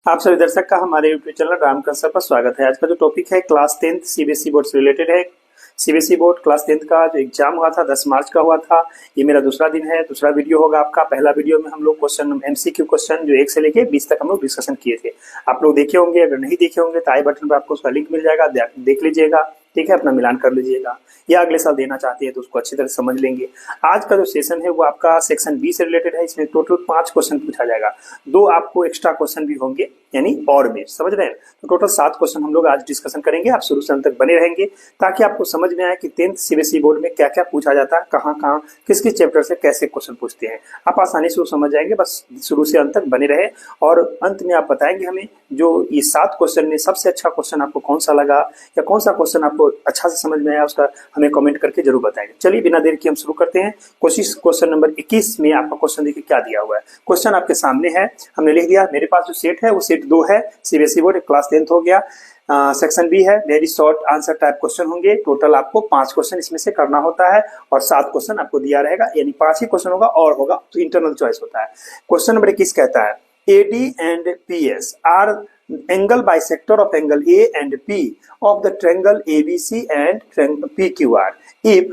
आप सभी दर्शक का हमारे यूट्यूब चैनल राम कंसर पर स्वागत है। आज का जो टॉपिक है क्लास 10 सीबीएसई बोर्ड से रिलेटेड है। सीबीएसई बोर्ड क्लास 10 का जो एग्जाम हुआ था 10 मार्च का हुआ था। ये मेरा दूसरा दिन है, दूसरा वीडियो होगा आपका। पहला वीडियो में हम लोग क्वेश्चन एमसीक्यू क्वेश्चन जो 1 से लेके 20 तक हम लोग डिस्कशन किए थे। आप लोग देखे होंगे, अगर नहीं देखे होंगे तो आई बटन पर आपको उसका लिंक मिल जाएगा, देख लीजिएगा। ठीक है, अपना मिलान कर लीजिएगा, या अगले साल देना चाहते हैं तो उसको अच्छी तरह समझ लेंगे। आज का जो सेशन है वो आपका सेक्शन बी से रिलेटेड है। इसमें टोटल 5 क्वेश्चन पूछा जाएगा, 2 आपको एक्स्ट्रा क्वेश्चन भी होंगे, यानी और में, समझ रहे हैं। तो टोटल 7 क्वेश्चन हम लोग आज डिस्कशन करेंगे। आप शुरू से अंत तक बने रहेंगे ताकि आपको समझ में आए कि 10th सीबीएसई बोर्ड में क्या क्या पूछा जाता है, कहाँ कहाँ किस किस चैप्टर से कैसे क्वेश्चन पूछते हैं। आप आसानी से समझ जाएंगे, बस शुरू से अंत तक बने रहे। और अंत में आप बताएंगे हमें जो ये 7 क्वेश्चन में सबसे अच्छा क्वेश्चन आपको कौन सा लगा, या कौन सा क्वेश्चन आपको अच्छा से समझ में आया, उसका हमें कमेंट करके जरूर बताएंगे। चलिए बिना देर के हम शुरू करते हैं। क्वेश्चन नंबर 21 में आपका क्वेश्चन देखिए क्या दिया हुआ है। क्वेश्चन आपके सामने है, हमने लिख दिया। मेरे पास जो सेट है वो सेट 2 है। सीबीएसई बोर्ड क्लास 10th हो गया। सेक्शन बी है, very short answer type question होंगे। टोटल आपको 5 क्वेश्चन इसमें से करना होता है और 7 क्वेश्चन आपको दिया रहेगा, यानी 5 ही क्वेश्चन होगा और होगा तो इंटरनल चॉइस होता है। क्वेश्चन नंबर 21 कहता है AD and PS are angle bisector of angle A and P of the triangle ABC and triangle PQR. If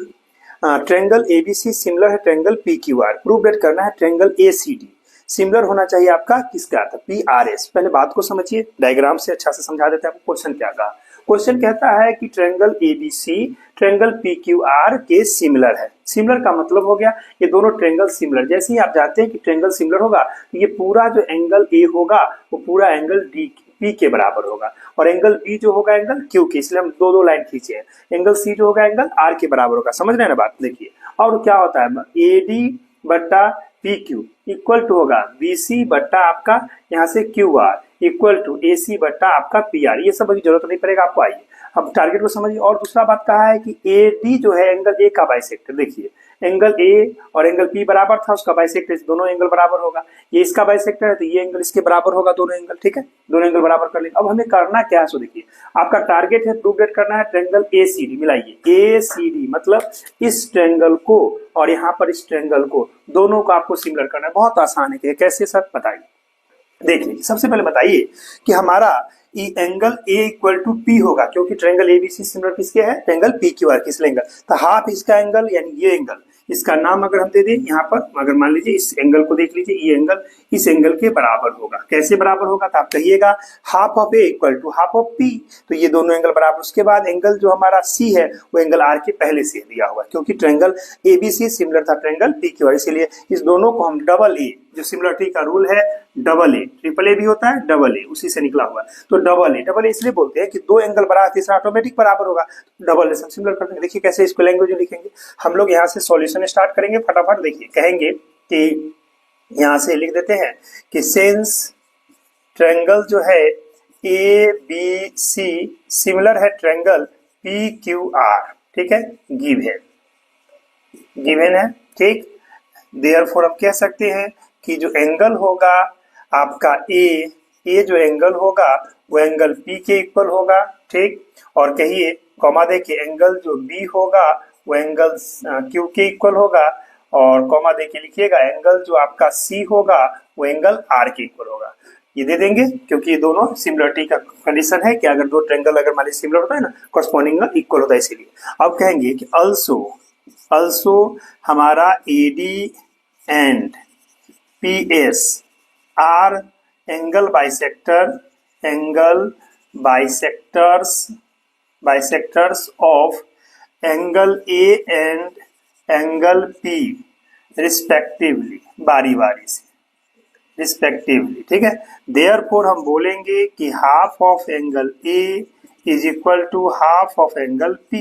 triangle ABC similar है triangle PQR, prove that करना है triangle ACD सिमिलर होना चाहिए आपका किसका, था PRS। पहले बात को समझिए, डायग्राम से अच्छा से समझा देते हैं आपको। क्वेश्चन क्या कहा, क्वेश्चन कहता है कि ट्रायंगल ABC ट्रायंगल PQR के सिमिलर है। सिमिलर का मतलब हो गया ये दोनों ट्रायंगल सिमिलर। जैसे ही आप जानते हैं कि ट्रायंगल सिमिलर होगा तो ये पूरा जो एंगल A होगा वो पूरा एंगल P के बराबर होगा, और एंगल B जो होगा एंगल Q के, इसलिए हम दो लाइन खींचे हैं। एंगल C जो होगा एंगल R के बराबर होगा। समझ रहे हैं ना बात, देखिए। और क्या होता है, AD बट्टा PQ इक्वल टू होगा BC बट्टा आपका यहाँ से QR इक्वल टू AC बट्टा आपका PR। ये सब की जरूरत नहीं पड़ेगा आपको। आइए अब टारगेट को समझिए। और दूसरा बात कहा है कि AD जो है एंगल A का बाइसेक्टर। देखिए एंगल A और एंगल P बराबर था, उसका बाइसेक्टर, दोनों एंगल बराबर होगा। ये इसका बाइसेक्टर है तो ये एंगल इसके बराबर होगा, दोनों एंगल। ठीक है, दोनों एंगल बराबर कर लेंगे। अब हमें करना क्या है, सो देखिए आपका टारगेट है प्रूव डेट करना है ट्रायंगल ACD। मिलाइए ACD मतलब इस ट्रायंगल को और यहाँ पर इस ट्रायंगल को, दोनों को आपको सिमिलर करना है। बहुत आसान है। कैसे सर, बताइए। देख लीजिए, सबसे पहले बताइए कि हमारा ये angle A equal to P होगा, क्योंकि ट्रायंगल ABC सिमिलर किसके है, ट्रायंगल PQR के एंगल। तो हाफ इसका एंगल यानी ये एंगल, इसका नाम अगर हम दे दें यहाँ पर, अगर मान लीजिए इस एंगल को देख लीजिए, ये एंगल इस एंगल के बराबर होगा। कैसे बराबर होगा, तो आप कहिएगा half of A equal to half of P। तो ये दोनों एंगल बराबर। उसके बाद एंगल जो हमारा C है वो एंगल R के पहले से दिया हुआ है, क्योंकि ट्रायंगल ABC सिमिलर था ट्रायंगल PQR, इसीलिए इस दोनों को हम डबल A, जो सिमिलरिटी का रूल है डबल A, ट्रिपल A भी होता है, डबल A उसी से निकला हुआ है। तो डबल A इसलिए बोलते हैं कि दो एंगल बराबर, तीसरा ऑटोमेटिक बराबर होगा, डबल A से सिमिलर कर देंगे। देखिए कैसे इसको लैंग्वेज में लिखेंगे हम लोग। यहाँ से सॉल्यूशन स्टार्ट करेंगे फटाफट। देखिए कहेंगे कि यहाँ से लिख देते हैं कि सिंस ट्रायंगल जो है ABC सिमिलर है ट्रायंगल PQR, ठीक है, गिवन है, ठीक। देयरफॉर हम कह सकते हैं कि जो एंगल होगा आपका ए जो एंगल होगा वो एंगल P के इक्वल होगा, ठीक। और कहिए कॉमा देके एंगल जो B होगा वो एंगल Q के इक्वल होगा, और कॉमा देके लिखिएगा एंगल जो आपका C होगा वो एंगल R के इक्वल होगा। ये दे देंगे क्योंकि ये दोनों सिमिलरिटी का कंडीशन है कि अगर दो ट्रायंगल अगर मान लीजिए सिमिलर होता है ना, कॉरस्पॉन्डिंग इक्वल होता है, इसीलिए। अब कहेंगे कि also हमारा AD and PS are angle bisectors of angle A and angle P respectively, बारी बारी से रिस्पेक्टिवली, ठीक है। देयरफॉर हम बोलेंगे कि half of angle A is equal to half of angle P।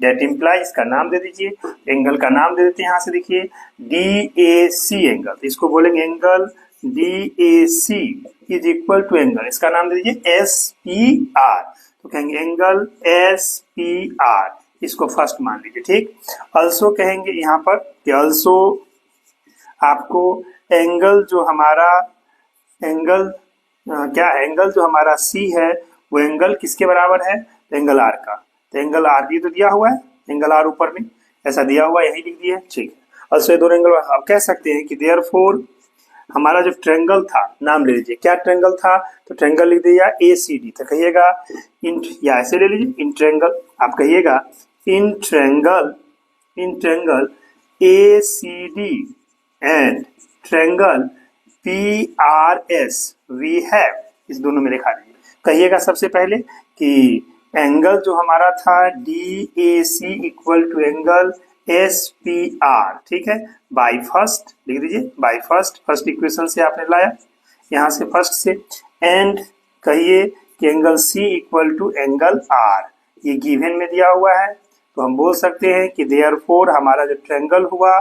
That implies का नाम दे दीजिए, एंगल का नाम दे देते हैं। यहाँ से देखिए DAC एंगल, तो इसको बोलेंगे angle DAC is equal to angle, इसका नाम दे दीजिए SPR। तो कहेंगे एंगल SPR, इसको फर्स्ट मान लीजिए, ठीक। अल्सो कहेंगे यहाँ पर कि अल्सो आपको एंगल जो हमारा एंगल क्या है, एंगल जो हमारा C है वो एंगल किसके बराबर है, एंगल R का। तो एंगल R भी तो दिया हुआ है, एंगल R ऊपर में ऐसा दिया हुआ है, यही लिख दिया, ठीक है। और दोनों एंगल आप कह सकते हैं कि देयरफॉर हमारा जो ट्रायंगल था, नाम ले लीजिए क्या ट्रायंगल था, तो ट्रायंगल लिख दिया ACD, तो कहिएगा इन, या ऐसे ले लीजिए इन ट्रायंगल, आप कहिएगा in triangle ACD and triangle PRS we have, इस दोनों में दिखा दीजिए। कहिएगा सबसे पहले कि एंगल जो हमारा था DAC equal to angle SPR, ठीक है, बाई फर्स्ट लिख दीजिए, बाई फर्स्ट इक्वेशन से आपने लाया यहाँ से फर्स्ट से, एंड कहिए कि angle C equal to angle R, ये गिवन में दिया हुआ है, तो हम बोल सकते हैं कि देयरफॉर हमारा जो ट्रायंगल हुआ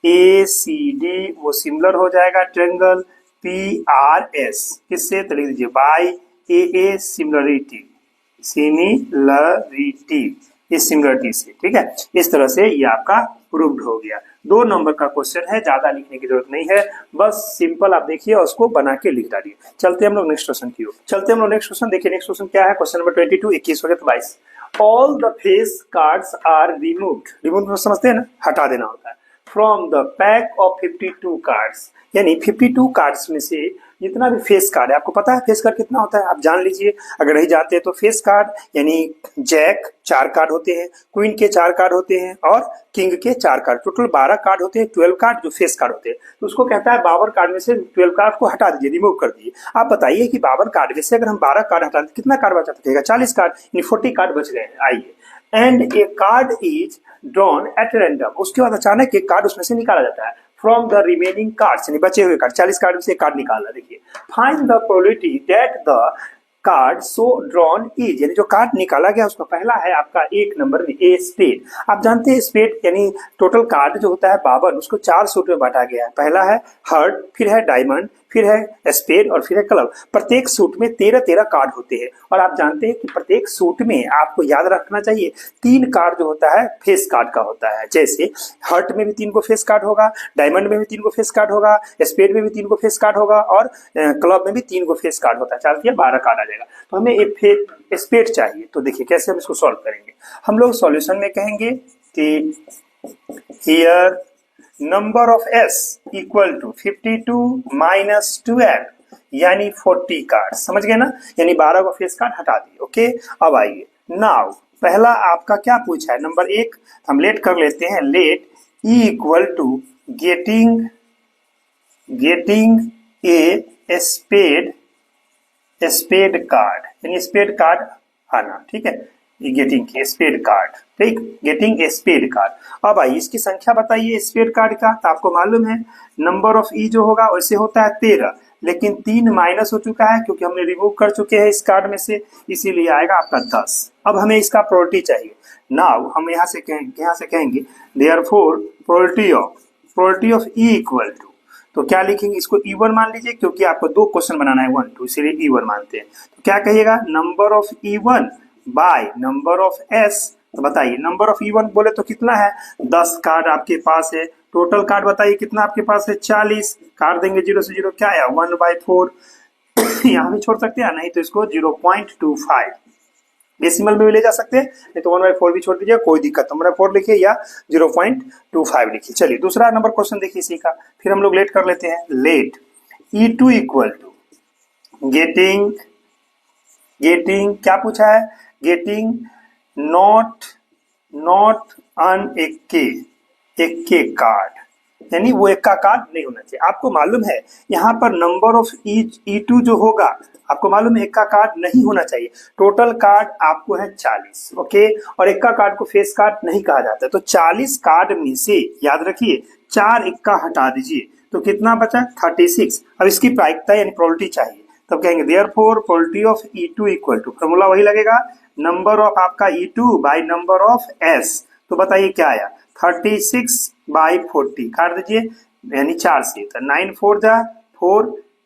ACD वो सिमिलर हो जाएगा ट्रायंगल PRS, किससे, तो लिख दीजिए बाई AA सिमिलरिटी इस सिमिलरिटी से, ठीक है। इस तरह से ये आपका प्रूव्ड हो गया। 2 नंबर का क्वेश्चन है, ज्यादा लिखने की जरूरत नहीं है, बस सिंपल आप देखिए और उसको बना के लिख डालिए। चलते हम लोग नेक्स्ट क्वेश्चन की ओर, देखिए नेक्स्ट क्वेश्चन क्या है, क्वेश्चन नंबर 22, 21 हो गया तो 22। All the face cards are removed समझते हैं ना, हटा देना होता है, from the pack of 52 cards, यानी 52 कार्ड्स में से जितना भी फेस कार्ड है, आपको पता है फेस कार्ड कितना होता है, आप जान लीजिए, अगर नहीं जानते तो फेस कार्ड यानी जैक 4 कार्ड होते हैं, क्वीन के 4 कार्ड होते हैं और किंग के 4 कार्ड, टोटल 12 कार्ड होते हैं, 12 कार्ड जो फेस कार्ड होते हैं, तो उसको कहता है 52 कार्ड में से 12 कार्ड को हटा दीजिए, रिमूव कर दीजिए। आप बताइए कि 52 कार्ड में से अगर हम 12 कार्ड हटा दें कितना कार्ड बचा रहेगा, 40 कार्ड, यानी 40 कार्ड बच गए हैं। आइए, and A card is drawn at random, उसके बाद अचानक एक कार्ड उसमें से निकाला जाता है, फ्रॉम द रिमेनिंग कार्ड्स, यानी बचे हुए कार्ड, 40 कार्ड में से कार्ड निकालना। देखिए, find the probability that the card so drawn is, यानी जो कार्ड निकाला गया उसका पहला है आपका 1 नंबर में ए स्पेड। आप जानते हैं स्पेड यानी टोटल कार्ड जो होता है 52, उसको 4 सूट में बांटा गया है, पहला है हार्ट, फिर है डायमंड, फिर है स्पेड और फिर है क्लब। प्रत्येक सूट में 13-13 कार्ड होते हैं, और आप जानते हैं कि प्रत्येक सूट में आपको याद रखना चाहिए 3 कार्ड जो होता है फेस कार्ड का होता है, जैसे हार्ट में भी 3 को फेस कार्ड होगा, डायमंड में भी 3 को फेस कार्ड होगा, स्पेड में भी 3 को फेस कार्ड होगा और क्लब में भी 3 को फेस कार्ड होता है, 4 या 12 कार्ड आ जाएगा। तो हमें एक स्पेड चाहिए, तो देखिए कैसे हम इसको सॉल्व करेंगे। हम लोग सॉल्यूशन में कहेंगे कि here number of S equal to 52 minus 12, यानी 40 कार्ड, समझ गए ना, यानी 12 को फेस कार्ड हटा दिए। ओके, अब आइए, नाउ पहला आपका क्या पूछा है, नंबर 1 हम लेट कर लेते हैं, let E equal to getting a spade card, यानी स्पेड कार्ड आना, ठीक है, गेटिंग के स्पेड कार्ड, ठीक, गेटिंग ए स्पेड कार्ड। अब आइए इसकी संख्या बताइए स्पेड कार्ड का, तो आपको मालूम है नंबर ऑफ ई जो होगा वैसे होता है 13, लेकिन 3 माइनस हो चुका है क्योंकि हमने रिमूव कर चुके हैं इस कार्ड में से, इसीलिए आएगा आपका 10। अब हमें इसका प्रोबेबिलिटी चाहिए। नाउ हम यहाँ से कहेंगे therefore probability of E equal to, तो क्या लिखेंगे, इसको E1 मान लीजिए क्योंकि आपको 2 क्वेश्चन बनाना है 1 2, इसीलिए E1 मानते हैं। तो क्या कहिएगा, number of E1 by number of S, तो बताइए नंबर ऑफ E1 बोले तो कितना है, 10 कार्ड आपके पास है, टोटल कार्ड बताइए कितना आपके पास है, 40 कार्ड देंगे, 0 से 0 क्या है 1/4 यहाँ भी छोड़ सकते हैं, नहीं तो इसको 0.25 डेसिमल में भी ले जा सकते हैं, नहीं तो 1/4 भी छोड़ दीजिए, कोई दिक्कत, 1/4 लिखिए या 0.25 लिखिए। चलिए दूसरा नंबर क्वेश्चन देखिए इसी का, फिर हम लोग लेट कर लेते हैं, late E2 equal to getting क्या पूछा है, गेटिंग नॉट अन एक के कार्ड, यानी वो एक का कार्ड नहीं होना चाहिए। आपको मालूम है यहाँ पर नंबर ऑफ E2 जो होगा, आपको मालूम है एक का कार्ड नहीं होना चाहिए, टोटल कार्ड आपको है 40, ओके, और एक का कार्ड को फेस कार्ड नहीं कहा जाता, तो 40 कार्ड में से याद रखिए 4 इक्का हटा दीजिए, तो कितना बचा 36। अब इसकी प्रायिकता यानी प्रोबेबिलिटी चाहिए, तब कहेंगे therefore probability of E2 equal to, formula वही लगेगा, नंबर ऑफ आपका E2 by number of S, तो बताइए क्या आया 36/40 काट दीजिए, यानी 4 से, तो 9 4 जा 4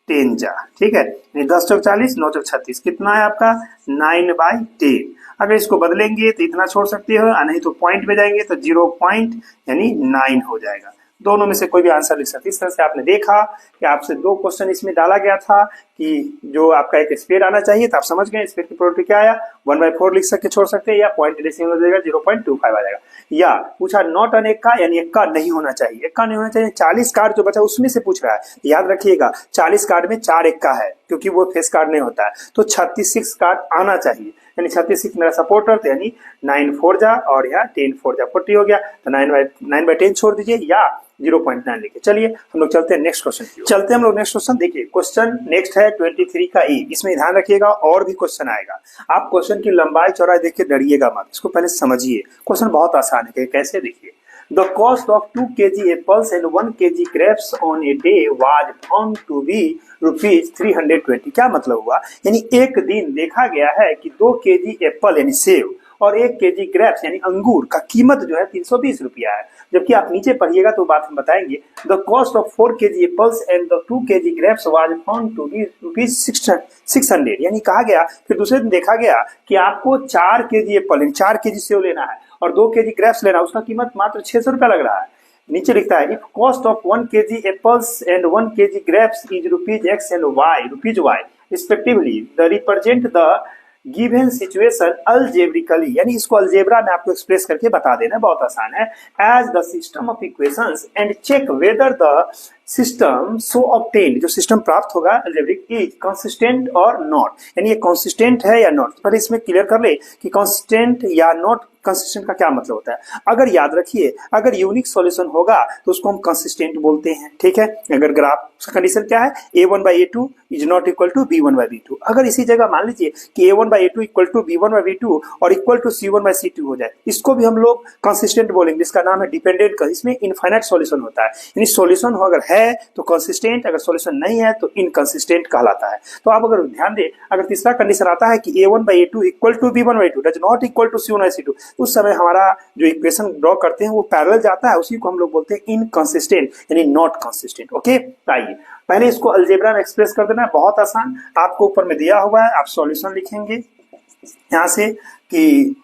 10 जा, ठीक है, 10 चौक 40 9 चौक 36, कितना है आपका 9/10। अगर इसको बदलेंगे तो इतना छोड़ सकते हो, नहीं तो पॉइंट में जाएंगे तो 0 पॉइंट यानी 9 हो जाएगा। दोनों में से कोई भी आंसर लिख सकते हैं। इस तरह से आपने देखा कि आपसे 2 क्वेश्चन इसमें डाला गया था कि जो आपका एक स्पेयर आना चाहिए, तो आप समझ गए स्पेयर की प्रोबेबिलिटी क्या आया, 1/4 लिख सकते छोड़ सकते हैं, या पॉइंट डेसिमल हो जाएगा 0.25 आ जाएगा। या पूछा नॉट अन एक्का, यानी एक्का नहीं होना चाहिए, एक्का नहीं होना चाहिए, 40 कार्ड जो बचा उसमें से पूछ रहा है। याद रखिएगा 40 कार्ड में 4 एक्का है, क्योंकि वो फेस कार्ड नहीं होता है, तो 36 कार्ड आना चाहिए, यानी 36 मेरा सपोर्टर, तो यानी 9 4 जा और यहाँ 10 4 जा 40 हो गया, तो 9/10 छोड़ दीजिए या 0.9 लिखिए। चलिए हम लोग चलते हैं नेक्स्ट क्वेश्चन की ओर। चलते हैं हम लोग नेक्स्ट क्वेश्चन। देखिए क्वेश्चन नेक्स्ट है 23 का ई। इसमें ध्यान रखिएगा और भी क्वेश्चन आएगा, आप क्वेश्चन की लंबाई चौड़ाई देख के डरिएगा मत, इसको पहले समझिए। क्वेश्चन बहुत आसान है, कैसे देखिए। The cost of 2 kg apples and 1 kg grapes on a day was found to be ₹320। क्या मतलब हुआ, यानी एक दिन देखा गया है कि 2 kg एप्पल यानी सेब और 1 kg ग्रेप्स यानी अंगूर का कीमत जो है 320 रुपया है। जबकि आप नीचे पढ़िएगा तो बात हम बताएंगे। The cost of 4 kg apples and the 2 kg grapes was found to be ₹600, यानी कहा गया फिर दूसरे दिन देखा गया कि आपको 4 kg एप्पल यानी 4 kg सेब लेना है और 2 kg ग्रेप्स लेना, उसका कीमत मात्र 600 रुपया लग रहा है। नीचे लिखता है if cost of 1 kg apples and 1 kg grapes is ₹X and Y respectively the represent the given situation algebraically, यानी इसको अलजेब्रा में आपको एक्सप्रेस करके बता देना, बहुत आसान है। As the system of equations and check whether the system so obtained, जो सिस्टम प्राप्त होगा अलजेब्रिक इज कंसिस्टेंट और नॉट, यानी ये कंसिस्टेंट है या नॉट। पहले इसमें क्लियर कर ले कि कंसिस्टेंट या नॉट कंसिस्टेंट का क्या मतलब होता है। अगर याद रखिए अगर यूनिक सॉल्यूशन होगा तो उसको हम कंसिस्टेंट बोलते हैं, ठीक है। अगर ग्राफ कंडीशन क्या है, a1/a2 is not equal to b1/b2। अगर इसी जगह मान लीजिए कि a1/a2 इक्वल टू b1/b2 और इक्वल टू c1/c2 हो जाए, इसको भी हम लोग कंसिस्टेंट बोलेंगे, जिसका नाम है डिपेंडेंट। इसमें इनफाइनाइट सॉल्यूशन होता है, यानी सॉल्यूशन अगर है तो कंसिस्टेंट, अगर सॉल्यूशन नहीं है तो इनकंसिस्टेंट कहलाता है। तो आप अगर ध्यान दें, अगर तीसरा कंडीशन आता है कि a1/a2 equal to b1/b2 does not equal to c1/c2, उस समय हमारा जो इक्वेशन ड्रॉ करते हैं वो पैरेलल जाता है, उसी को हम लोग बोलते हैं इनकंसिस्टेंट यानी नॉट कंसिस्टेंट। ओके, आइए पहले इसको अलजेब्रा में एक्सप्रेस कर देना है, बहुत आसान। आपको ऊपर में दिया हुआ है, आप सॉल्यूशन लिखेंगे यहां से कि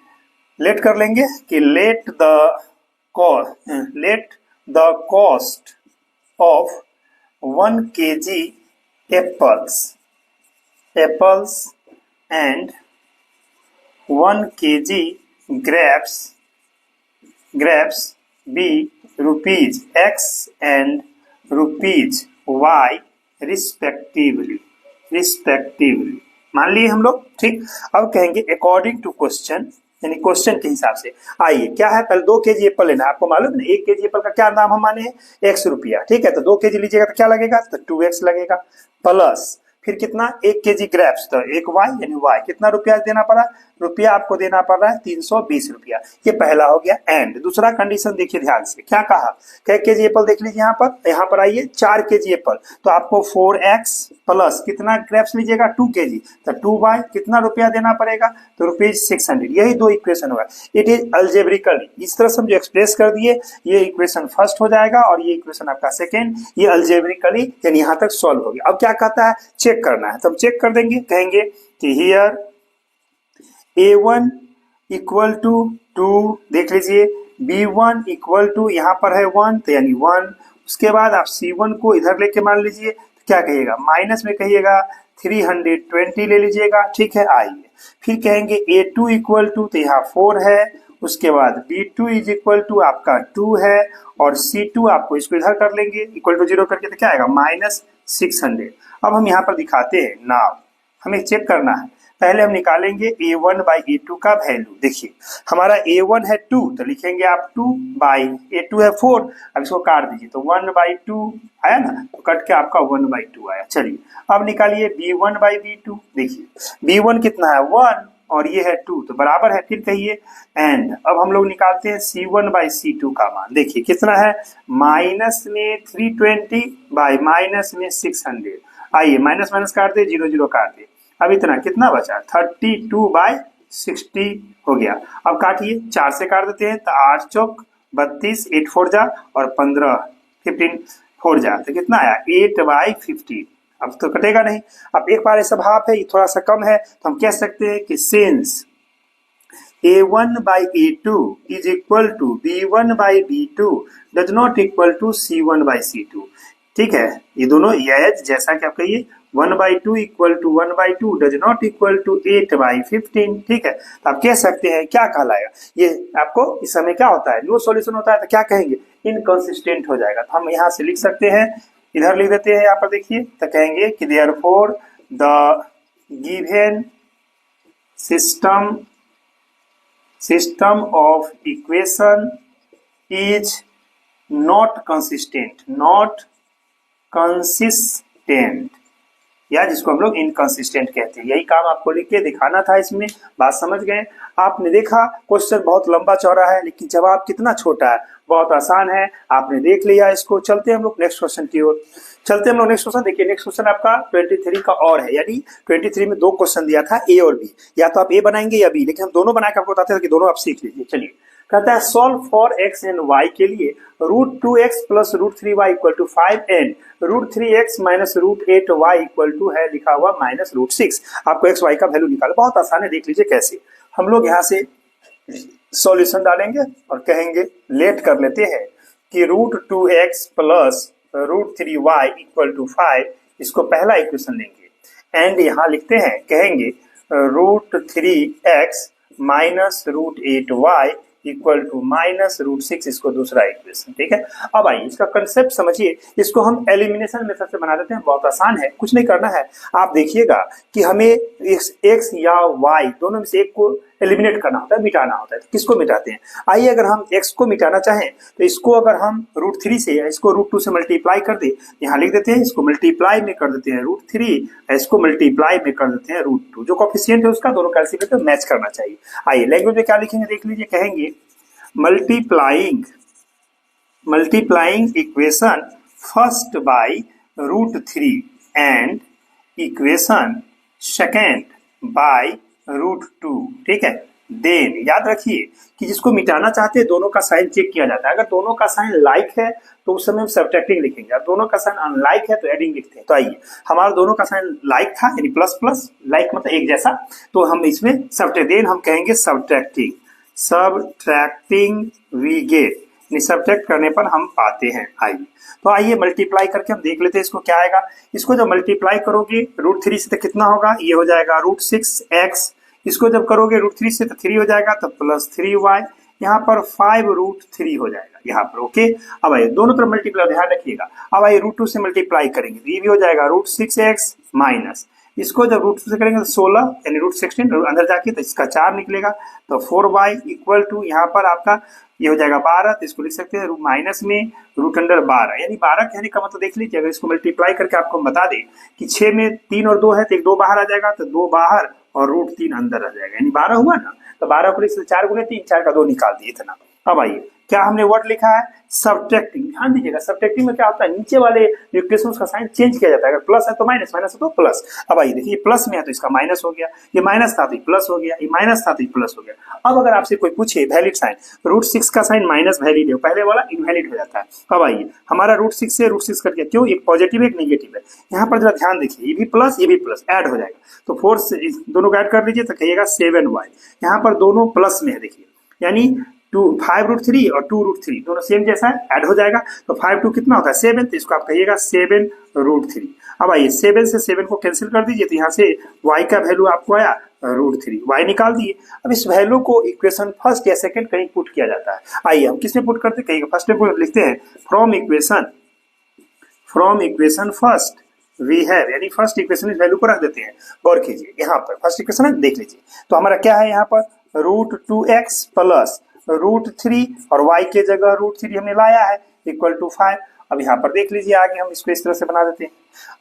लेट कर लेंगे कि let the cost of 1 kg apples and 1 kg grapes be ₹X and ₹Y respectively. मान लिए हम लोग, ठीक। अब कहेंगे अकॉर्डिंग टू क्वेश्चन, यानी क्वेश्चन के हिसाब से। आइए क्या है, पहले 2 kg एप्पल लेना है, आपको मालूम है 1 kg एप्पल का क्या दाम हम माने हैं, X रुपया, ठीक है। तो 2 kg लीजिएगा तो क्या लगेगा, तो 2X लगेगा, प्लस फिर कितना 1 kg ग्रेप्स, तो 1 Y यानी Y कितना रुपया देना पड़ा, रुपया आपको देना पड़ रहा है 320 रुपया। ये पहला हो गया। एंड दूसरा कंडीशन देखिए ध्यान से, क्या कहा, क्या kg एप्पल देख लीजिए यहाँ पर आइए 4 kg एप्पल, तो आपको 4X प्लस कितना ग्रेप्स लीजिएगा 2 kg, तो 2Y कितना रुपया देना पड़ेगा, तो ₹600। यही 2 इक्वेशन होगा। इट इज अल्जेब्रिकली, इस तरह से हम जो एक्सप्रेस कर दिए, ये इक्वेशन फर्स्ट हो जाएगा और ये इक्वेशन आपका सेकेंड। ये अल्जेब्रिकली यानी यहाँ तक सॉल्व हो गया। अब क्या कहता है, चेक करना है, तो हम चेक कर देंगे, कहेंगे कि हियर a1 इक्वल टू 2, देख लीजिए b1 इक्वल टू यहाँ पर है 1, तो यानी 1। उसके बाद आप c1 को इधर लेके मान लीजिए, तो क्या कहिएगा, माइनस में कहिएगा 320 ले लीजिएगा, ठीक है। आइए फिर कहेंगे a2 इक्वल टू, तो यहाँ 4 है। उसके बाद b2 इज इक्वल टू आपका 2 है और c2 आपको इसको इधर कर लेंगे इक्वल टू 0 करके, तो क्या आएगा -600। अब हम यहाँ पर दिखाते हैं, नाउ हमें चेक करना है। पहले हम निकालेंगे a1/a2 का वैल्यू। देखिए हमारा a1 है 2, तो लिखेंगे आप 2/a2 है 4। अब इसको काट दीजिए, तो 1/2 आया ना, तो कट के आपका 1/2 आया। चलिए अब निकालिए b1/b2। देखिए b1 कितना है 1 और ये है 2, तो बराबर है, फिर कहिए एंड। अब हम लोग निकालते हैं c1/c2 का मान। देखिए कितना है, माइनस में 320 बाई माइनस में 600। आइए माइनस माइनस काट दे, 0 0 काट दे। अब इतना कितना बचा, 32/60 हो गया। अब काटिए, 4 से काट देते हैं, तो 8 चौक 32, 8 4 जा और 15 15 4 जा, तो कितना आया 8/50। अब तो कटेगा नहीं। अब एक बार ऐसा भाप है, ये थोड़ा सा कम है, तो हम कह सकते हैं कि since A1/A2 is equal to B1/B2 does not equal to C1/C2। ठीक है, ये दोनों यह जैसा कि आप कहिए 1/2 equal to 1/2 does not equal to 8/15। ठीक है, तो आप कह सकते हैं क्या कहलाएगा ये, आपको इस समय क्या होता है, नो सॉल्यूशन होता है तो क्या कहेंगे, इनकंसिस्टेंट हो जाएगा। तो हम यहाँ से लिख सकते हैं, इधर लिख देते हैं, यहाँ पर देखिए, तो कहेंगे कि therefore the given system of equation is not consistent, या जिसको हम लोग इनकंसिस्टेंट कहते हैं। यही काम आपको लिख के दिखाना था इसमें, बात समझ गए। आपने देखा क्वेश्चन बहुत लंबा चौड़ा है, लेकिन जवाब कितना छोटा है, बहुत आसान है, आपने देख लिया इसको। चलते हैं हम लोग नेक्स्ट क्वेश्चन की ओर। चलते हैं हम लोग नेक्स्ट क्वेश्चन। देखिए नेक्स्ट क्वेश्चन आपका 23 का और है, यानी 23 में दो क्वेश्चन दिया था, ए और बी, या तो आप ए बनाएंगे या बी, लेकिन हम दोनों बना के आपको बताते हैं कि दोनों आप सीख लीजिए। चलिए, कहता है solve for x and y के लिए √2x plus √3y equal to 5 and √3x minus √8y equal to है लिखा हुआ -√6। आपको x y का वैल्यू निकालो, बहुत आसान है, देख लीजिए कैसे। हम लोग यहाँ से सॉल्यूशन डालेंगे और कहेंगे, लेट कर लेते हैं कि √2x plus √3y equal to 5, इसको पहला इक्वेशन लेंगे एंड यहाँ लिखते हैं, कहेंगे √3x minus √8y equal to -√6, इसको दूसरा इक्वेशन। ठीक है, अब आइए इसका कंसेप्ट समझिए, इसको हम एलिमिनेशन मेथड से बना देते हैं, बहुत आसान है, कुछ नहीं करना है। आप देखिएगा कि हमें x या y दोनों में से एक को एलिमिनेट करना होता है, मिटाना होता है। तो किसको मिटाते हैं, आइए अगर हम x को मिटाना चाहें तो इसको अगर हम √3 से या इसको √2 से मल्टीप्लाई कर दे, यहाँ लिख देते हैं, इसको मल्टीप्लाई में कर देते हैं √3, इसको मल्टीप्लाई में कर देते हैं √2, जो कोफिशिएंट है उसका दोनों कैलकुलेटर मैच करना चाहिए। आइए लैंग्वेज में क्या लिखेंगे देख लीजिए, कहेंगे multiplying equation first by √3 and equation second by √2। ठीक है, देन याद रखिए कि जिसको मिटाना चाहते हैं दोनों का साइन चेक किया जाता है। अगर दोनों का साइन लाइक है तो उस समय हम सब्ट्रैक्टिंग लिखेंगे, और दोनों का साइन अनलाइक है तो एडिंग लिखते हैं। तो आइए, हमारा दोनों का साइन लाइक था, यानी प्लस प्लस, लाइक मतलब एक जैसा, तो हम इसमें देन हम कहेंगे सब्ट्रैक्टिंग वी गेट, सब्ट्रैक्ट करने पर हम पाते हैं। आइए, तो आइए मल्टीप्लाई करके हम देख लेते हैं इसको क्या आएगा। इसको जब मल्टीप्लाई करोगे √3 से तो कितना होगा, ये हो जाएगा √6x, इसको जब करोगे √3 से तो 3 हो जाएगा, तो +3y, यहाँ पर 5√3 हो जाएगा यहाँ पर। ओके, अब आइए दोनों तरफ मल्टीप्लाई, ध्यान रखिएगा। अब आइए √2 से मल्टीप्लाई करेंगे तो ये भी हो जाएगा √6x माइनस, इसको जब √2 से करेंगे तो 16 यानी √16 अंदर जाके तो इसका 4 निकलेगा, तो 4y इक्वल टू यहाँ पर आपका ये हो जाएगा 12, तो इसको लिख सकते हैं माइनस में √12 यानी 12 कहने का मतलब देख लीजिए, अगर इसको मल्टीप्लाई करके आपको हम बता दें कि 6 में 3 और 2 है तो एक 2 बाहर आ जाएगा, तो 2 बाहर और √3 अंदर आ जाएगा, यानी 12 हुआ ना। तो 12 को लिख 4 गुने 3, 4 का 2 निकाल दिए इतना। अब आइए क्या हमने वर्ड लिखा है, सब्ट्रैक्टिंग। ध्यान दीजिएगा, सब्ट्रैक्टिंग में क्या होता है, नीचे वाले इक्वेशंस का साइन चेंज किया जाता है, अगर प्लस है तो माइनस, माइनस है तो प्लस। अब आइए देखिए, प्लस में है तो इसका माइनस हो गया, ये माइनस था तो प्लस हो गया, ये माइनस था तो प्लस हो गया। अब अगर आपसे कोई पूछे वैलिड साइन, √6 का साइन माइनस वैलिड है, पहले वाला इनवैलिड हो जाता है। अब आइए, हमारा √6 से √6 कट गया, क्यों, एक पॉजिटिव एक नेगेटिव है। यहाँ पर जरा ध्यान देखिए, ये भी प्लस ये भी प्लस ऐड हो जाएगा, तो 4 से दोनों को ऐड कर लीजिए तो कहिएगा 7y। यहाँ पर दोनों प्लस में है, देखिए यानी 5√3 और 2√3 दोनों सेम जैसा है, ऐड हो जाएगा, तो 5 2 कितना होता है 7, तो इसको आप कहिएगा 7√3। अब आइए 7 से 7 को कैंसिल कर दीजिए, तो यहाँ से y का वैल्यू आपको आया √3, y निकाल दिए। अब इस वैल्यू को इक्वेशन फर्स्ट या सेकंड कहीं पुट किया जाता है। आइए हम किसमें पुट करते हैं, कहीं फर्स्ट में लिखते हैं, from equation first we have, यानी फर्स्ट इक्वेशन इस वैल्यू को रख देते हैं। गौर कीजिए, यहाँ पर फर्स्ट इक्वेशन है, देख लीजिए, तो हमारा क्या है यहाँ पर √2x प्लस √3 और y के जगह √3 हमने लाया है इक्वल टू 5। अब यहाँ पर देख लीजिए, आगे हम इसको इस तरह से बना देते हैं।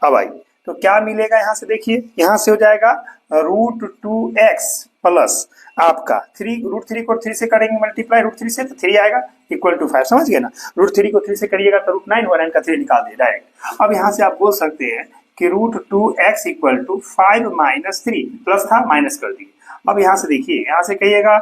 अब आइए, तो क्या मिलेगा यहाँ से, देखिए यहाँ से हो जाएगा √2x प्लस आपका √3 को 3 से करेंगे मल्टीप्लाई √3 से, तो 3 आएगा इक्वल टू 5, समझ गए ना। √3 को 3 से करिएगा तो √9 हो, 9 का 3 निकाल दिए डायरेक्ट। अब यहाँ से आप बोल सकते हैं कि √2x equal to 5 minus 3, plus था माइनस कर दिए। अब यहाँ से देखिए, यहाँ से कहिएगा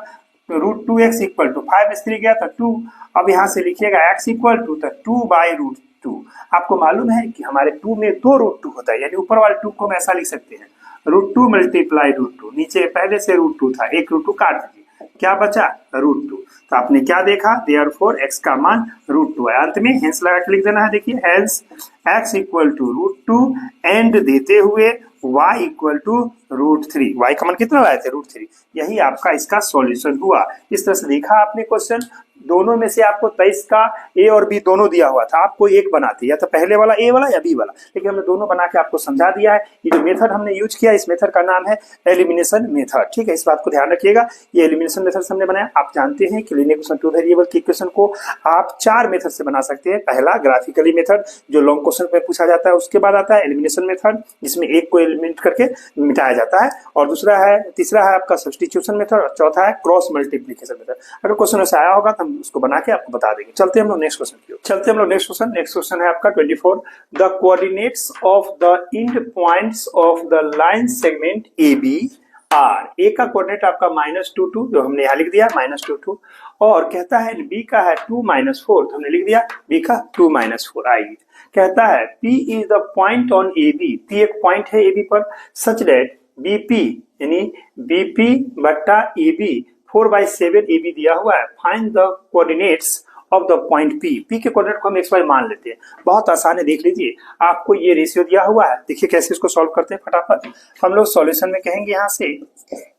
√2x इक्वल टू 5 में 3 गया तो 2। अब यहाँ से लिखिएगा x इक्वल टू, तो 2/√2। आपको मालूम है कि हमारे 2 में 2 √2 होता है, यानी ऊपर वाले 2 को हम ऐसा लिख सकते हैं √2 मल्टीप्लाई √2, नीचे पहले से √2 था, एक √2 काट दीजिए, क्या बचा, √2। तो आपने क्या देखा, देयरफॉर x का मान √2 है। अंत में हेंस लगा के लिख देना है। देखिए hence x equal to √2 and देते हुए y इक्वल टू √3। y का मान कितना लाए थे, √3। यही आपका इसका सॉल्यूशन हुआ। इस तरह से देखा आपने क्वेश्चन। दोनों में से आपको 23 का ए और बी दोनों दिया हुआ था, आपको एक बनाते, या तो पहले वाला ए वाला या बी वाला, लेकिन हमने दोनों बना के आपको समझा दिया है। ये जो मेथड हमने यूज किया, इस मेथड का नाम है एलिमिनेशन मेथड। ठीक है, इस बात को ध्यान रखिएगा। ये एलिमिनेशन मेथड से हमने बनाया। आप जानते हैं कि लीनियर इक्वेशन, टू वेरिएबल की इक्वेशन को आप 4 मेथड से बना सकते हैं। पहला ग्राफिकली मेथड, जो लॉन्ग क्वेश्चन में पूछा जाता है। उसके बाद आता है एलिमिनेशन मेथड, जिसमें एक को एलिमिनेट करके मिटाया जाता है। और तीसरा है आपका सब्स्टिट्यूशन मेथड, और चौथा है क्रॉस मल्टीप्लिकेशन मेथड। अगर क्वेश्चन ऐसा आया होगा तो हम उसको बना के आपको बता देंगे। चलते हैं हम लोग नेक्स्ट क्वेश्चन की ओर। नेक्स्ट क्वेश्चन है आपका 24। The coordinates of the end points of the line segment A B are. A का कोऑर्डिनेट आपका -2 जो हमने यहाँ लिख दिया -2, और कहता है बी का है 2 - 4, तो हमने लिख दिया बी का 2 - 4। आइए, कहता है P is the point on A B. P एक पॉइंट है ए बी पर, सच दैट BP यानी BP बट्टा ए बी 4/7 ए बी दिया हुआ है। Find the coordinates of the point P। P के कोऑर्डिनेट को हम XY मान लेते हैं। बहुत आसान है, देख लीजिए। आपको ये रेशियो दिया हुआ है, देखिए कैसे इसको सॉल्व करते हैं फटाफट। हम लोग सॉल्यूशन में कहेंगे यहाँ से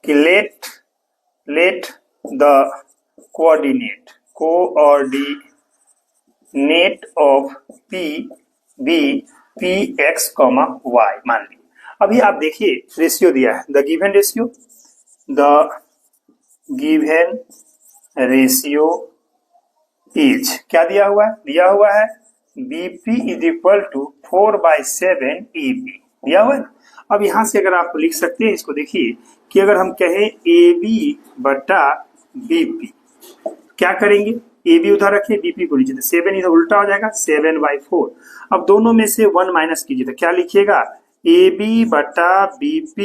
कि let the coordinate of P be Px, y मान ली। अभी आप देखिए रेशियो दिया है, द गिवन रेशियो इज, क्या दिया हुआ है, BP is equal to 4/7 AB दिया हुआ है। अब यहां से अगर आप लिख सकते हैं इसको, देखिए कि अगर हम कहें AB बटा BP, क्या करेंगे, AB उधर रखिए, BP को लीजिए, तो 7 इधर उल्टा हो जाएगा, 7/4। अब दोनों में से 1 माइनस कीजिए, तो क्या लिखिएगा, AB बटा BP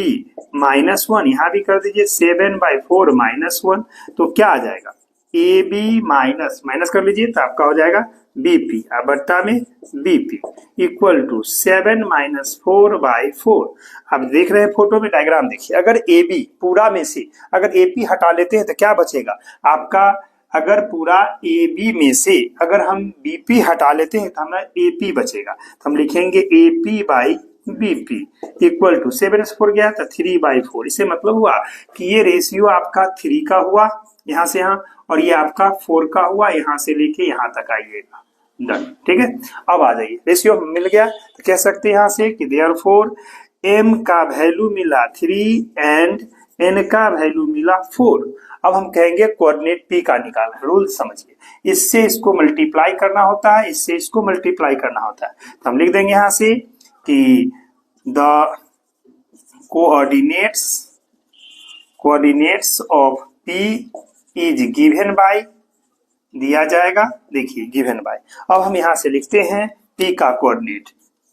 -1, यहाँ भी कर दीजिए 7/4 -1, तो क्या आ जाएगा, AB माइनस कर लीजिए, तो आपका हो जाएगा BP बट्टा में BP इक्वल टू 7 - 4/4। अब देख रहे हैं फोटो में, डायग्राम देखिए। अगर AB पूरा में से अगर AP हटा लेते हैं तो क्या बचेगा आपका, अगर पूरा AB में से अगर हम BP हटा लेते हैं तो हमारा AP बचेगा। तो हम लिखेंगे AP/BP इक्वल टू 7 से 4 गया तो 3/4। इससे मतलब हुआ कि ये रेशियो आपका 3 का हुआ यहाँ से यहाँ, और ये आपका 4 का हुआ यहाँ से लेके यहाँ तक आइएगा। डन, ठीक है। अब आ जाइए, रेशियो मिल गया तो कह सकते हैं यहाँ से कि देयरफॉर M का वैल्यू मिला 3 एंड N का वैल्यू मिला 4। अब हम कहेंगे कोऑर्डिनेट P का निकालना। रूल समझिए, इससे इसको मल्टीप्लाई करना होता है, इससे इसको मल्टीप्लाई करना होता है। तो हम लिख देंगे यहाँ से कि the coordinates of P is given by, दिया जाएगा, देखिए गिवन बाय। अब हम यहाँ से लिखते हैं P का coordinate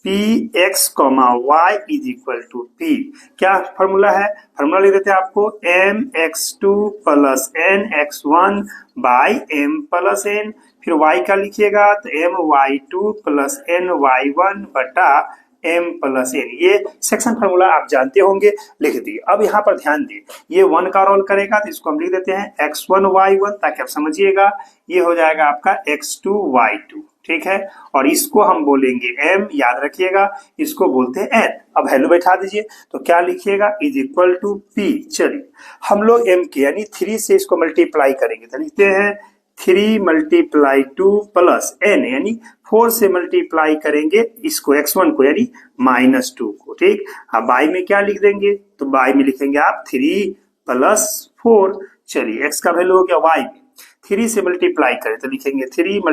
Px, y is equal to P। क्या फॉर्मूला है, फॉर्मूला लिख देते हैं आपको, mx2 plus nx1 by m plus n। फिर y का लिखिएगा तो my2 प्लस ny1 बटा m प्लस n। ये सेक्शन फार्मूला आप जानते होंगे, लिख दिए। अब यहाँ पर ध्यान दिए, ये 1 का रोल करेगा तो इसको हम लिख देते हैं x1 y1, ताकि आप समझिएगा। ये हो जाएगा आपका x2 y2, ठीक है। और इसको हम बोलेंगे m, याद रखिएगा, इसको बोलते हैं n। अब वैल्यू बैठा दीजिए, तो क्या लिखिएगा, इज इक्वल टू P। चलिए हम लोग m के यानी 3 से इसको मल्टीप्लाई करेंगे, तो लिखते हैं 3 × 2 प्लस n, यानी 4 से मल्टीप्लाई करेंगे इसको x1 को यानी -2 को, ठीक। अब बाई में क्या लिख देंगे, तो बाई में लिखेंगे आप 3 + 4। चलिए x का वैल्यू हो गया y में, 3 से मल्टीप्लाई करें तो लिखेंगे 3 ×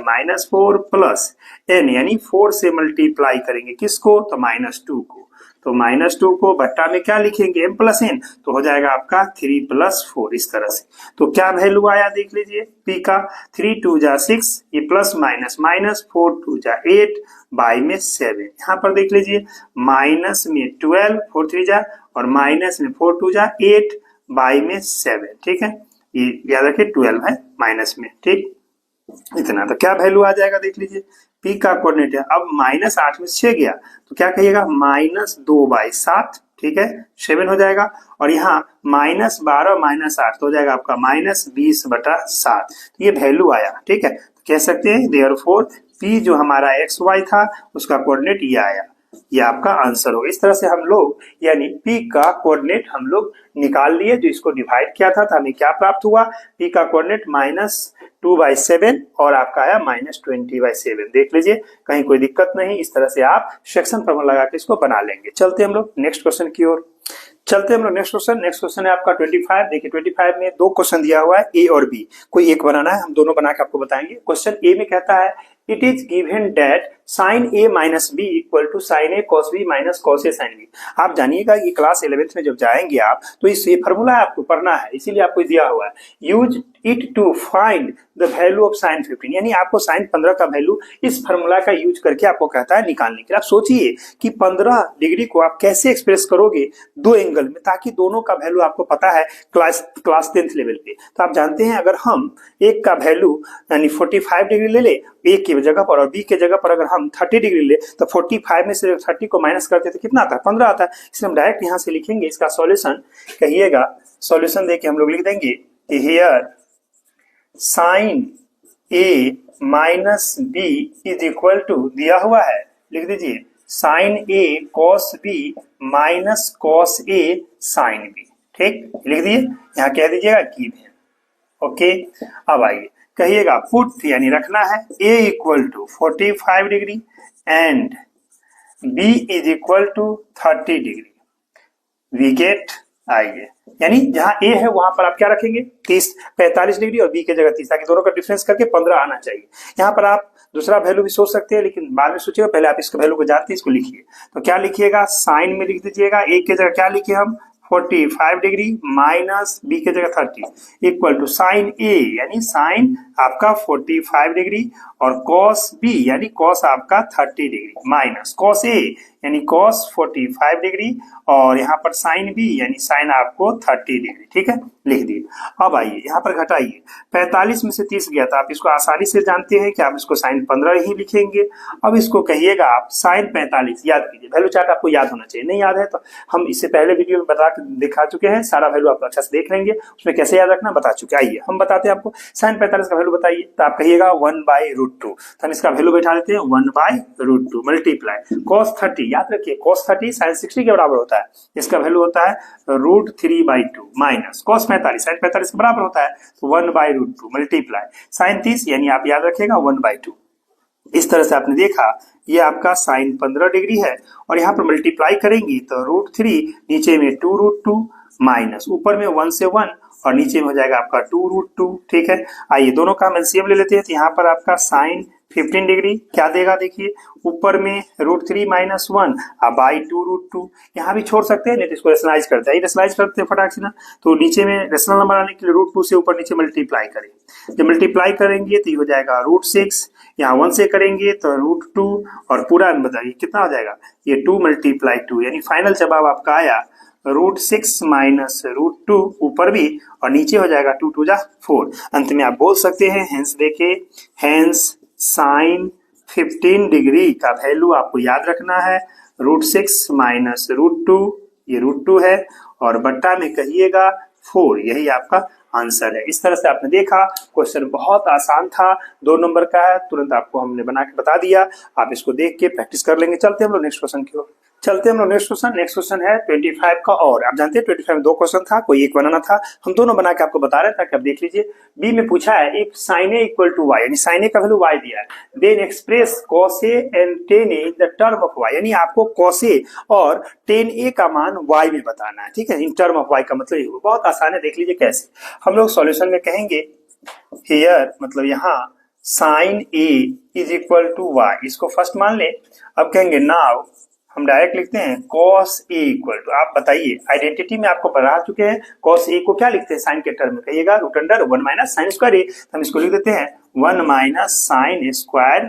-4 प्लस n, यानी 4 से मल्टीप्लाई करेंगे किसको, तो -2 को। तो -2 को बट्टा में क्या लिखेंगे, m प्लस n, तो हो जाएगा आपका 3 + 4, इस तरह से। तो क्या वैल्यू आया देख लीजिए P का, 3 × 2 = 6, ये प्लस माइनस माइनस, 4 × 2 = 8, बाई में 7। यहाँ पर देख लीजिए माइनस में 12, 4 × 3 = और माइनस में 4 × 2 = 8, बाई में 7, ठीक है। ये याद रखिए 12 है माइनस में, ठीक, इतना। तो क्या वैल्यू आ जाएगा देख लीजिए, P का कोऑर्डिनेट है। अब -8 में 6 गया तो क्या कहिएगा, -2/7 ठीक है 7 हो जाएगा, और यहाँ -12 -8 तो हो जाएगा आपका -20/7। तो ये वैल्यू आया, ठीक है। तो कह सकते हैं देयरफॉर P जो हमारा XY था उसका कोऑर्डिनेट ये आया, ये आपका आंसर होगा। इस तरह से हम लोग यानी P का कोऑर्डिनेट हम लोग निकाल लिए, जो इसको डिवाइड किया था तो हमें क्या प्राप्त हुआ, P का कोऑर्डिनेट -2/7 और आपका आया -20/7। देख लीजिए कहीं कोई दिक्कत नहीं, इस तरह से आप सेक्शन फॉर्मूला लगा के इसको बना लेंगे। चलते हम लोग नेक्स्ट क्वेश्चन की ओर। चलते हम लोग नेक्स्ट क्वेश्चन है आपका 25। देखिए 25 में दो क्वेश्चन दिया हुआ है, ए और बी, कोई एक बनाना है, हम दोनों बना के आपको बताएंगे। क्वेश्चन ए में कहता है it is given that sin a minus B equal to sin a cos b minus cos a sin b। आप जानिएगा कि क्लास 11th में जब जाएंगे आप तो इस ये फॉर्मूला आपको पढ़ना है, इसीलिए आपको दिया हुआ है। Use it to find the value of sin 15, यानी आपको sin 15 का वैल्यू इस फॉर्मूला का यूज करके आपको कहता है निकालने के लिए। आप सोचिए कि 15 डिग्री को आप कैसे एक्सप्रेस करोगे दो एंगल में, ताकि दोनों का वैल्यू आपको पता है क्लास 10th लेवल पे। तो आप जानते हैं अगर हम एक का वैल्यू यानी 45 डिग्री ले ले ए की जगह पर, और बी के जगह पर अगर हम 30 डिग्री ले तो 45 में से 30 को माइनस करते तो कितना आता है, 15 आता है। इसलिए हम डायरेक्ट यहां से लिखेंगे इसका सॉल्यूशन, कहिएगा सॉल्यूशन देके हम लोग लिख देंगे here sin a minus B is equal to, दिया हुआ है लिख दीजिए sin a cos b minus cos a sin b। ठीक, लिख दिए, यहाँ कह दीजिएगा गिवन। ओके, अब आइए कहिएगा पुट यानी रखना है a equal to 45 degree and b is equal to 30 degree. We get, आइए यानी जहां a है वहां पर आप क्या रखेंगे 45 डिग्री और b की जगह 30, ताकि दोनों का डिफरेंस करके 15 आना चाहिए। यहाँ पर आप दूसरा वैल्यू भी सोच सकते हैं, लेकिन बाद में सोचिएगा, पहले आप इसका वैल्यू को जानते हैं, इसको लिखिए। तो क्या लिखिएगा, साइन में लिख दीजिएगा, a की जगह क्या लिखे हम 45 डिग्री माइनस बी की जगह 30 इक्वल टू साइन ए यानी साइन आपका 45 डिग्री और कॉस बी यानी कॉस आपका 30 डिग्री माइनस कॉस ए यानी कॉस 45 डिग्री और यहाँ पर साइन बी यानी साइन आपको 30 डिग्री। ठीक है, लिख दिए। अब आइए यहाँ पर घटाइए, 45 में से 30 गया था, आप इसको आसानी से जानते हैं कि आप इसको साइन 15 ही लिखेंगे। अब इसको कहिएगा आप साइन 45, याद कीजिए, वैल्यू चार्ट आपको याद होना चाहिए, नहीं याद है तो हम इससे पहले वीडियो में बता दिखा चुके हैं, सारा वैल्यू आप अच्छा से देख लेंगे, उसमें कैसे याद रखना बता चुके। आइए हम बताते हैं आपको, साइन 45 का वैल्यू बताइए, तो आप कहिएगा 1/√2, तो हम इसका वैल्यू बैठा देते हैं 1/√2 मल्टीप्लाई कॉस 30, याद रखिए कॉस 30 साइन 60 के बराबर होता है, इसका वैल्यू होता है √3/2 माइनस कॉस 45 साइन 45 के बराबर होता है तो 1/√2 मल्टीप्लाई साइन 30 यानी आप याद रखिएगा 1/2। इस तरह से आपने देखा ये आपका साइन 15 डिग्री है और यहाँ पर मल्टीप्लाई करेंगे तो √3 नीचे में 2√2 माइनस ऊपर में 1 से 1 और नीचे में हो जाएगा आपका 2√2। ठीक है, आइए दोनों का एलसीएम ले लेते हैं, तो यहाँ पर आपका साइन 15 डिग्री क्या देगा, देखिए ऊपर में √3 माइनस 1 बाई 2√2, यहाँ भी छोड़ सकते हैं, नहीं तो इसको रेशनलाइज करते हैं, रेशनलाइज करते हैं फटाक से ना, तो नीचे में रेशनल नंबर आने के लिए √2 से ऊपर नीचे मल्टीप्लाई करें, जब मल्टीप्लाई करेंगे तो ये हो जाएगा √6, यहाँ 1 से करेंगे तो √2 और पूरा बताइए कितना हो जाएगा, ये 2 मल्टीप्लाई 2 यानी फाइनल जवाब आपका आया √6 माइनस √2 ऊपर भी और नीचे हो जाएगा 2 2 जा 4। अंत में आप बोल सकते हैं हेंस, देखिए हेंस साइन 15 डिग्री का वैल्यू आपको याद रखना है √6 माइनस √2, ये √2 है और बट्टा में कहिएगा 4, यही आपका आंसर है। इस तरह से आपने देखा क्वेश्चन बहुत आसान था, 2 नंबर का है, तुरंत आपको हमने बना के बता दिया, आप इसको देख के प्रैक्टिस कर लेंगे। चलते हम लोग नेक्स्ट क्वेश्चन की ओर, चलते हम लोग नेक्स्ट क्वेश्चन है 25 का, और आप जानते हैं 25 में 2 क्वेश्चन था, कोई एक बनाना था, हम दोनों बना के आपको बता रहे थे, आप देख लीजिए। बी में पूछा है if sin a equal to y, यानी sin a का वैल्यू y दिया है, then express cos a and tan a in the term of y, यानी आपको cos a और tan a का मान y में बताना है। ठीक है, इन टर्म ऑफ y का मतलब ये बहुत आसान है, देख लीजिए कैसे हम लोग सॉल्यूशन में कहेंगे हियर, मतलब यहाँ sin a is equal to y, इसको फर्स्ट मान ले। अब कहेंगे नाउ हम डायरेक्ट लिखते हैं cos a इक्वल टू, आप बताइए आइडेंटिटी में आपको पढ़ा चुके हैं cos a को क्या लिखते हैं साइन के टर्म में, कहिएगा √1 माइनस साइन स्क्वायर a, हम इसको लिख देते हैं 1 माइनस साइन स्क्वायर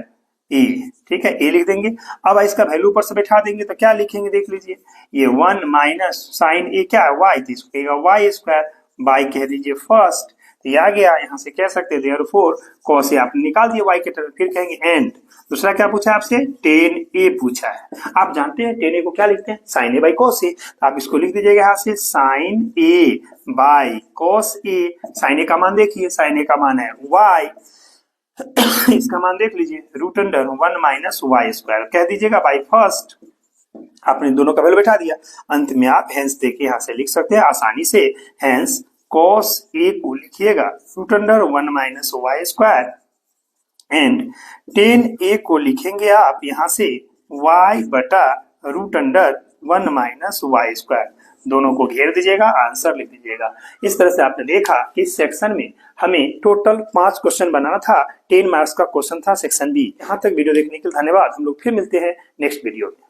a। ठीक है, a लिख देंगे। अब इसका वैल्यू ऊपर से बैठा देंगे तो क्या लिखेंगे, देख लीजिए ये 1 माइनस साइन a क्या है y, तो इसको कहेगा y स्क्वायर बाई कह दीजिए फर्स्ट तो ये आ गया, यहाँ से कह सकते हैं देयरफॉर cos a आपने निकाल दिया y के टर्म, फिर कहेंगे एंड दूसरा क्या पूछा है आपसे, tan a पूछा है। आप जानते हैं tan a को क्या लिखते हैं, sin a by cos a, तो आप इसको लिख दीजिएगा यहाँ से sin a by cos a। sin a का मान देखिए, sin a का मान है y, इसका मान देख लीजिए root under 1 minus y square, कह दीजिएगा बाई फर्स्ट, आपने दोनों का वैल्यू बैठा दिया, अंत में आप हेंस देके यहाँ से लिख सकते हैं आसानी से, हेंस cos a को लिखिएगा root under 1 minus y square and tan a को लिखेंगे आप यहाँ से y बटा root under 1 minus y square, दोनों को घेर दीजिएगा, आंसर लिख दीजिएगा। इस तरह से आपने देखा कि इस सेक्शन में हमें टोटल 5 क्वेश्चन बनाना था, 10 मार्क्स का क्वेश्चन था सेक्शन बी। यहाँ तक वीडियो देखने के लिए धन्यवाद, हम लोग फिर मिलते हैं नेक्स्ट वीडियो में।